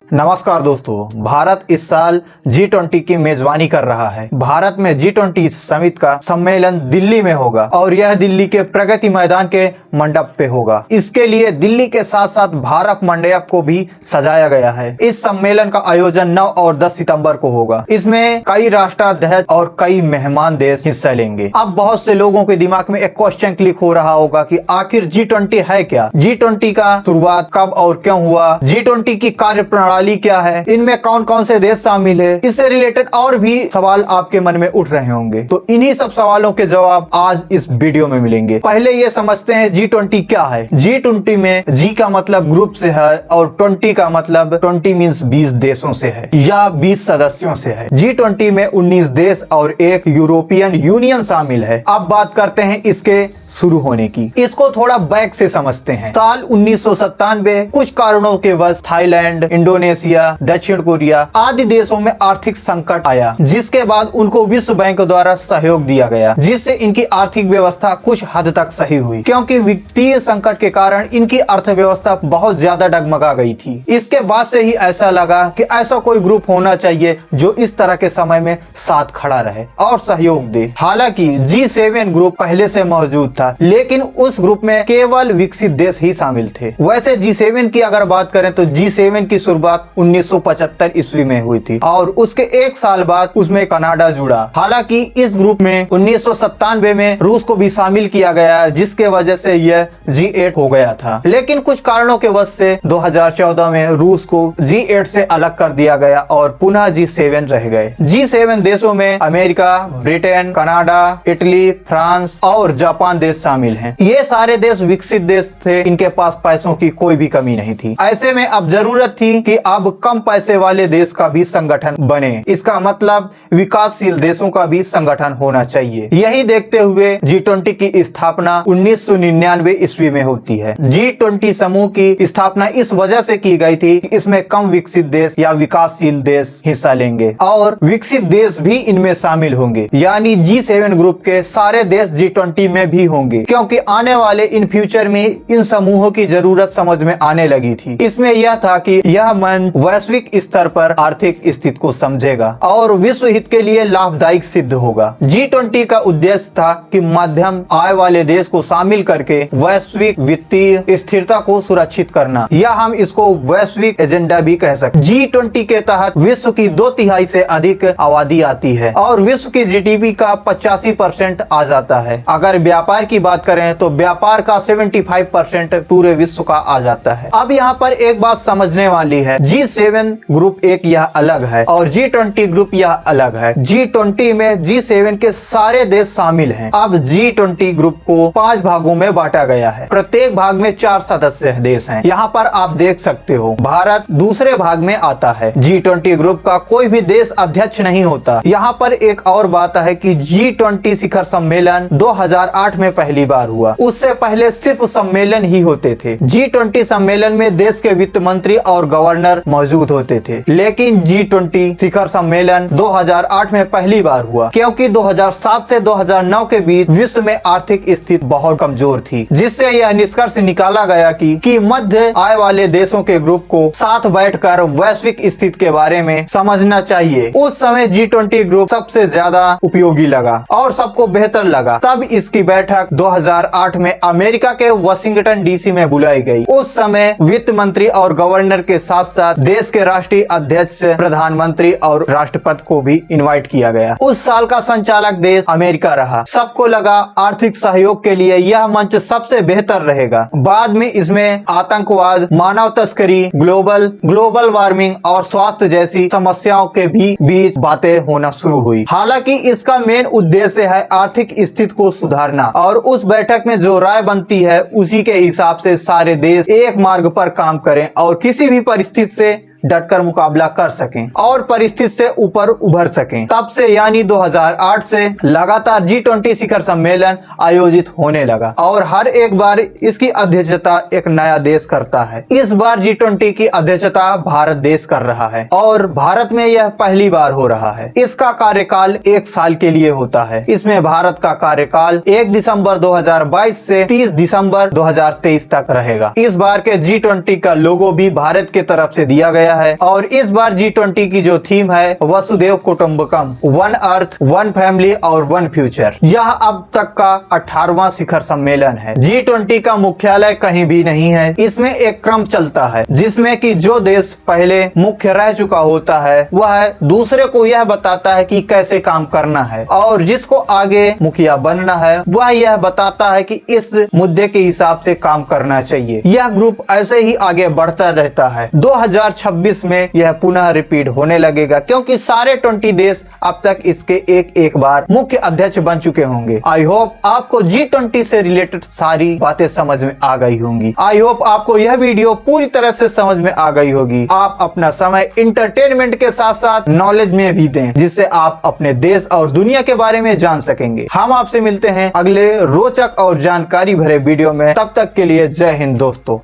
नमस्कार दोस्तों, भारत इस साल G20 की मेजबानी कर रहा है। भारत में G20 समिट का सम्मेलन दिल्ली में होगा और यह दिल्ली के प्रगति मैदान के मंडप पे होगा। इसके लिए दिल्ली के साथ साथ भारत मंडप को भी सजाया गया है। इस सम्मेलन का आयोजन 9 और 10 सितंबर को होगा। इसमें कई राष्ट्राध्यक्ष और कई मेहमान देश हिस्सा लेंगे। अब बहुत से लोगों के दिमाग में एक क्वेश्चन क्लिक हो रहा होगा कि आखिर G20 है क्या? G20 का शुरुआत कब और क्यों हुआ? G20 की कार्य प्रणाली क्या है? इनमें कौन कौन से देश शामिल है? इससे रिलेटेड और भी सवाल आपके मन में उठ रहे होंगे, तो इन्हीं सब सवालों के जवाब आज इस वीडियो में मिलेंगे। पहले ये समझते हैं G20 क्या है। G20 में G का मतलब ग्रुप से है और 20 का मतलब 20 मीन्स 20 देशों से है या 20 सदस्यों से है। G20 में 19 देश और एक यूरोपियन यूनियन शामिल है। अब बात करते हैं इसके शुरू होने की। इसको थोड़ा बैक से समझते हैं। साल 1997 कुछ कारणों के वश थाईलैंड, इंडोनेशिया, दक्षिण कोरिया आदि देशों में आर्थिक संकट आया, जिसके बाद उनको विश्व बैंक द्वारा सहयोग दिया गया, जिससे इनकी आर्थिक व्यवस्था कुछ हद तक सही हुई, क्योंकि वित्तीय संकट के कारण इनकी अर्थव्यवस्था बहुत ज्यादा डगमगा गई थी। इसके बाद से ही ऐसा लगा कि ऐसा कोई ग्रुप होना चाहिए जो इस तरह के समय में साथ खड़ा रहे और सहयोग दे। हालांकि G7 ग्रुप पहले से मौजूद था, लेकिन उस ग्रुप में केवल विकसित देश ही शामिल थे। वैसे G7 की अगर बात करें तो G7 की शुरुआत 1975 ईस्वी में हुई थी और उसके एक साल बाद उसमें कनाडा जुड़ा। हालांकि इस ग्रुप में 1997 में रूस को भी शामिल किया गया, जिसके वजह से यह G8 हो गया था। लेकिन कुछ कारणों के वजह से 2014 में रूस को G8 से अलग कर दिया गया और पुनः G7 रह गए। G7 देशों में America, Britain, Canada, Italy, France और जापान देश शामिल हैं। ये सारे देश विकसित देश थे, इनके पास पैसों की कोई भी कमी नहीं थी। ऐसे में अब जरूरत थी कि अब कम पैसे वाले देश का भी संगठन बने। इसका मतलब विकासशील देशों का भी संगठन होना चाहिए। यही देखते हुए G20 की स्थापना 1999 ईस्वी में होती है। G20 समूह की स्थापना इस वजह से की गई थी कि इसमें कम विकसित देश या विकासशील देश हिस्सा लेंगे और विकसित देश भी इनमें शामिल होंगे, यानी G7 ग्रुप के सारे देश G20 में भी होंगे, क्योंकि आने वाले इन फ्यूचर में इन समूहों की जरूरत समझ में आने लगी थी। इसमें यह था कि यह मंच वैश्विक स्तर पर आर्थिक स्थिति को समझेगा और विश्व हित के लिए लाभदायक सिद्ध होगा। G20 का उद्देश्य था कि मध्यम आय वाले देश को शामिल करके वैश्विक वित्तीय स्थिरता को सुरक्षित करना, या हम इसको वैश्विक एजेंडा भी कह सकते। G20 के तहत विश्व की 2/3 से अधिक आबादी आती है और विश्व की GDP का 85% आ जाता है। अगर व्यापार की बात करें तो व्यापार का 75% पूरे विश्व का आ जाता है। अब यहाँ पर एक बात समझने वाली है, G7 ग्रुप एक यह अलग है और G20 ग्रुप यह अलग है। G20 में G7 के सारे देश शामिल हैं। अब G20 ग्रुप को 5 भागों में बांटा गया है। प्रत्येक भाग में 4 सदस्य देश हैं। यहाँ पर आप देख सकते हो भारत दूसरे भाग में आता है। G20 ग्रुप का कोई भी देश अध्यक्ष नहीं होता। यहाँ पर एक और बात है कि G20 शिखर सम्मेलन 2008 में पहली बार हुआ। उससे पहले सिर्फ सम्मेलन ही होते थे। G20 सम्मेलन में देश के वित्त मंत्री और गवर्नर मौजूद होते थे, लेकिन G20 शिखर सम्मेलन 2008 में पहली बार हुआ, क्योंकि 2007 से 2009 के बीच विश्व में आर्थिक स्थिति बहुत कमजोर थी, जिससे यह निष्कर्ष निकाला गया कि मध्य आय वाले देशों के ग्रुप को साथ बैठकर वैश्विक स्थिति के बारे में समझना चाहिए। उस समय G20 ग्रुप सबसे ज्यादा उपयोगी लगा और सबको बेहतर लगा। तब इसकी बैठक 2008 में अमेरिका के वाशिंगटन DC में बुलाई गई। उस समय वित्त मंत्री और गवर्नर के साथ साथ देश के राष्ट्रीय अध्यक्ष, प्रधानमंत्री और राष्ट्रपति को भी इनवाइट किया गया। उस साल का संचालक देश अमेरिका रहा। सबको लगा आर्थिक सहयोग के लिए यह मंच सबसे बेहतर रहेगा। बाद में इसमें आतंकवाद, मानव तस्करी, ग्लोबल वार्मिंग और स्वास्थ्य जैसी समस्याओं के भी बीच बातें होना शुरू हुई। हालांकि इसका मेन उद्देश्य है आर्थिक स्थिति को सुधारना और उस बैठक में जो राय बनती है उसी के हिसाब से सारे देश एक मार्ग पर काम करें और किसी भी परिस्थिति से डटकर मुकाबला कर सकें और परिस्थिति से ऊपर उभर सकें। तब से यानी 2008 से लगातार G20 शिखर सम्मेलन आयोजित होने लगा और हर एक बार इसकी अध्यक्षता एक नया देश करता है। इस बार G20 की अध्यक्षता भारत देश कर रहा है और भारत में यह पहली बार हो रहा है। इसका कार्यकाल 1 साल के लिए होता है। इसमें भारत का कार्यकाल 1 दिसंबर 2022 से 30 दिसंबर 2023 तक रहेगा। इस बार के G20 का लोगो भी भारत की तरफ से दिया गया गया है और इस बार G20 की जो थीम है वसुधैव कुटुंबकम, वन अर्थ, वन फैमिली और वन फ्यूचर। यह अब तक का 18वां शिखर सम्मेलन है। G20 का मुख्यालय कहीं भी नहीं है। इसमें एक क्रम चलता है जिसमें कि जो देश पहले मुख्य रह चुका होता है वह दूसरे को यह बताता है कि कैसे काम करना है और जिसको आगे मुखिया बनना है वह यह बताता है कि इस मुद्दे के हिसाब से काम करना चाहिए। यह ग्रुप ऐसे ही आगे बढ़ता रहता है। 2026 में यह पुनः रिपीट होने लगेगा क्योंकि सारे 20 देश अब तक इसके एक बार मुख्य अध्यक्ष बन चुके होंगे। आई होप आपको G20 से रिलेटेड सारी बातें समझ में आ गई होंगी। आई होप आपको यह वीडियो पूरी तरह से समझ में आ गई होगी। आप अपना समय इंटरटेनमेंट के साथ साथ नॉलेज में भी दें जिससे आप अपने देश और दुनिया के बारे में जान सकेंगे। हम आपसे मिलते हैं अगले रोचक और जानकारी भरे वीडियो में। तब तक के लिए जय हिंद दोस्तों।